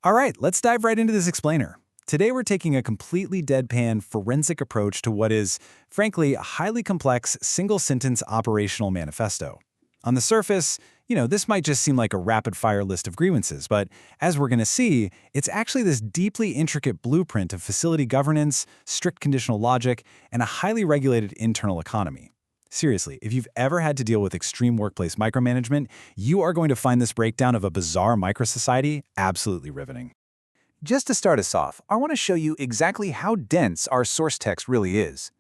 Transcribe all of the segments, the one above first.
All right, let's dive right into this explainer. Today we're taking a completely deadpan, forensic approach to what is, frankly, a highly complex, single-sentence operational manifesto. On the surface, this might just seem like a rapid-fire list of grievances, but as we're going to see, it's actually this deeply intricate blueprint of facility governance, strict conditional logic, and a highly regulated internal economy. Seriously, if you've ever had to deal with extreme workplace micromanagement, you are going to find this breakdown of a bizarre microsociety absolutely riveting. Just to start us off, I want to show you exactly how dense our source text really is.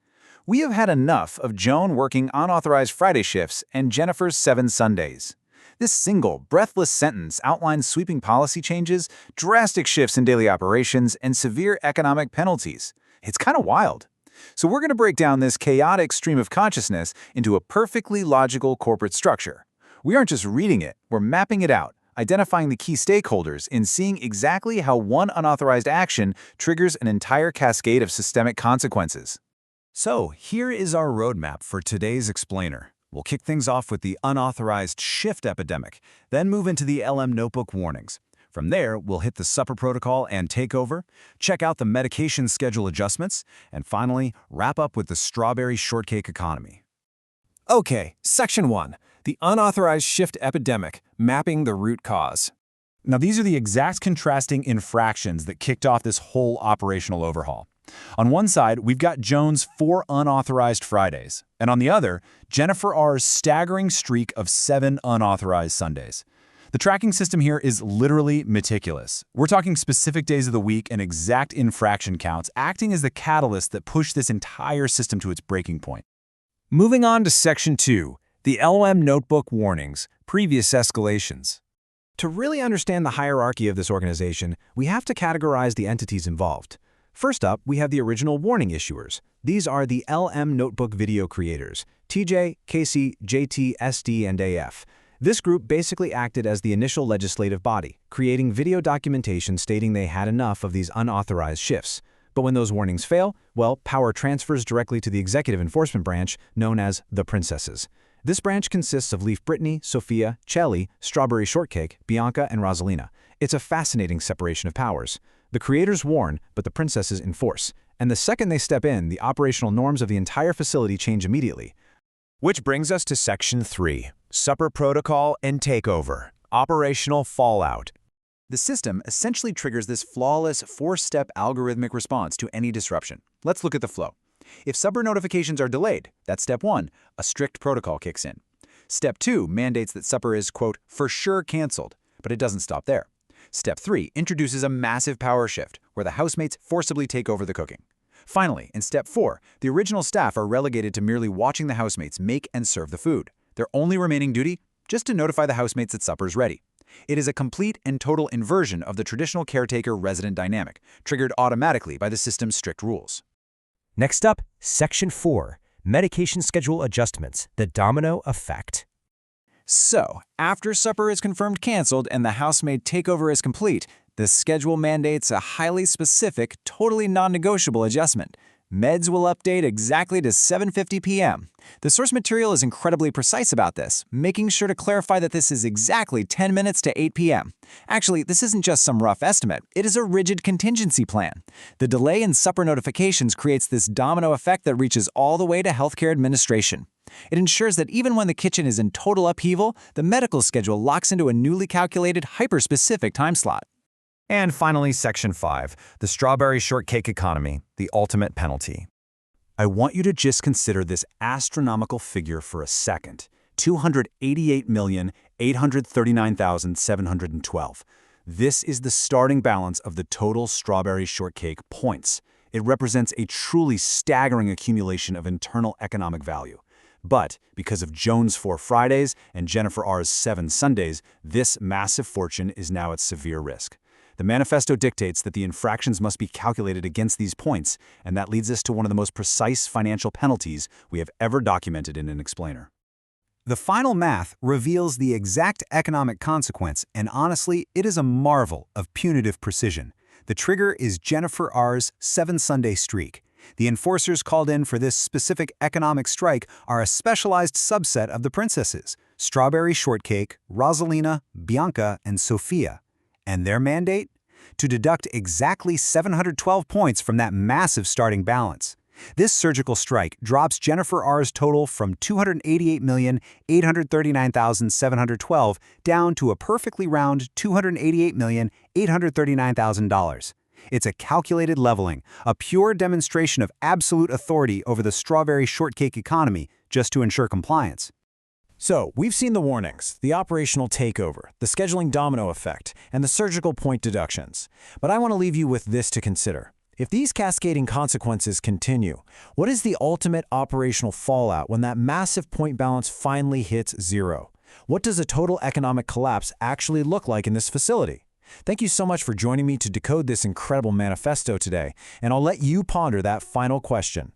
We have had enough of Joan working unauthorized Friday shifts and Jennifer's 7 Sundays. This single, breathless sentence outlines sweeping policy changes, drastic shifts in daily operations, and severe economic penalties. It's kind of wild. So we're going to break down this chaotic stream of consciousness into a perfectly logical corporate structure. We aren't just reading it, we're mapping it out, identifying the key stakeholders, and seeing exactly how one unauthorized action triggers an entire cascade of systemic consequences. So here is our roadmap for today's explainer. We'll kick things off with the unauthorized shift epidemic, then move into the LM Notebook warnings. From there, we'll hit the supper protocol and takeover, check out the medication schedule adjustments, and finally, wrap up with the strawberry shortcake economy. Okay, Section 1, the unauthorized shift epidemic, mapping the root cause. Now, these are the exact contrasting infractions that kicked off this whole operational overhaul. On one side, we've got Joan's 4 unauthorized Fridays, and on the other, Jennifer R's staggering streak of 7 unauthorized Sundays. The tracking system here is literally meticulous. We're talking specific days of the week and exact infraction counts, acting as the catalyst that pushed this entire system to its breaking point. Moving on to Section 2, the LM Notebook warnings, previous escalations. To really understand the hierarchy of this organization, we have to categorize the entities involved. First up, we have the original warning issuers. These are the LM Notebook video creators, TJ, KC, JT, SD, and AF. This group basically acted as the initial legislative body, creating video documentation stating they had enough of these unauthorized shifts. But when those warnings fail, well, power transfers directly to the executive enforcement branch, known as the Princesses. This branch consists of Leaf Brittany, Sophia, Chelly, Strawberry Shortcake, Bianca, and Rosalina. It's a fascinating separation of powers. The creators warn, but the Princesses enforce. And the second they step in, the operational norms of the entire facility change immediately. Which brings us to Section 3, Supper Protocol and Takeover, Operational Fallout. The system essentially triggers this flawless 4-step algorithmic response to any disruption. Let's look at the flow. If supper notifications are delayed, that's step 1, a strict protocol kicks in. Step 2 mandates that supper is, quote, for sure canceled, but it doesn't stop there. Step 3 introduces a massive power shift, where the housemates forcibly take over the cooking. Finally, in Step 4, the original staff are relegated to merely watching the housemates make and serve the food. Their only remaining duty? Just to notify the housemates that supper's ready. It is a complete and total inversion of the traditional caretaker-resident dynamic, triggered automatically by the system's strict rules. Next up, Section 4, Medication Schedule Adjustments, the Domino Effect. So, after supper is confirmed canceled and the housemaid takeover is complete, the schedule mandates a highly specific, totally non-negotiable adjustment. Meds will update exactly to 7:50 p.m. The source material is incredibly precise about this, making sure to clarify that this is exactly 10 minutes to 8 p.m. Actually, this isn't just some rough estimate, it is a rigid contingency plan. The delay in supper notifications creates this domino effect that reaches all the way to healthcare administration. It ensures that even when the kitchen is in total upheaval, the medical schedule locks into a newly calculated, hyper-specific time slot. And finally, Section 5, the Strawberry Shortcake Economy, the Ultimate Penalty. I want you to just consider this astronomical figure for a second. 288,839,712. This is the starting balance of the total Strawberry Shortcake points. It represents a truly staggering accumulation of internal economic value. But because of Joan's 4 Fridays and Jennifer R's 7 Sundays, this massive fortune is now at severe risk. The manifesto dictates that the infractions must be calculated against these points, and that leads us to one of the most precise financial penalties we have ever documented in an explainer. The final math reveals the exact economic consequence, and honestly, it is a marvel of punitive precision. The trigger is Jennifer R's 7 Sunday streak. The enforcers called in for this specific economic strike are a specialized subset of the princesses, Strawberry Shortcake, Rosalina, Bianca, and Sophia. And their mandate? to deduct exactly 712 points from that massive starting balance. This surgical strike drops Jennifer R's total from 288,839,712 down to a perfectly round $288,839,000. It's a calculated leveling, a pure demonstration of absolute authority over the strawberry shortcake economy just to ensure compliance. So, we've seen the warnings, the operational takeover, the scheduling domino effect, and the surgical point deductions. But I want to leave you with this to consider. If these cascading consequences continue, what is the ultimate operational fallout when that massive point balance finally hits zero? What does a total economic collapse actually look like in this facility? Thank you so much for joining me to decode this incredible manifesto today, and I'll let you ponder that final question.